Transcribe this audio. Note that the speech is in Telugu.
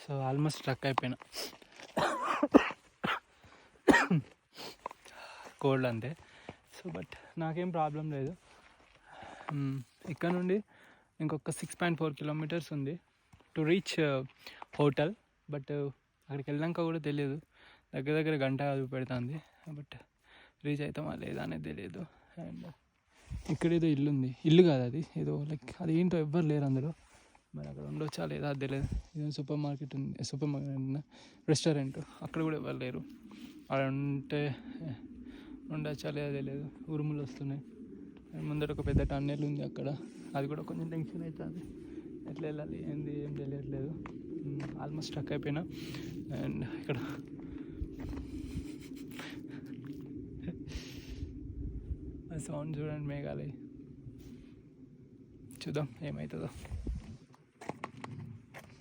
సో ఆల్మోస్ట్ స్ట్రక్ అయిపోయినా, కోల్డ్ అంతే. సో బట్ నాకేం ప్రాబ్లం లేదు. ఇక్కడ నుండి ఇంకొక 6.4 కిలోమీటర్స్ ఉంది టు రీచ్ హోటల్. బట్ అక్కడికి వెళ్ళాక కూడా తెలియదు, దగ్గర దగ్గర గంట పెడుతుంది. బట్ రీచ్ అవుతామా లేదా అనేది తెలియదు. అండ్ ఇక్కడ ఏదో ఇల్లు ఉంది, ఇల్లు కాదు అది, ఏదో లైక్ అది ఏంటో ఎవ్వరు లేరు అందులో. మరి అక్కడ ఉండొచ్చా లేదా అది తెలియదు. ఏదో సూపర్ మార్కెట్ ఉంది, సూపర్ మార్కెట్ రెస్టారెంట్, అక్కడ కూడా ఎవ్వరు లేరు. అక్కడ ఉంటే ఉండొచ్చా లేదా తెలియదు. ఉరుములు వస్తున్నాయి. ముందర ఒక పెద్ద టన్నెల్ ఉంది అక్కడ, అది కూడా కొంచెం టెన్షన్ అవుతుంది. ఎట్లా వెళ్ళాలి ఏంది ఏం తెలియట్లేదు. ఆల్మోస్ట్ స్ట్రక్ అయిపోయినా. అండ్ ఇక్కడ సౌండ్ చూడండి, మేఘాలయ. చూద్దాం ఏమవుతుందో.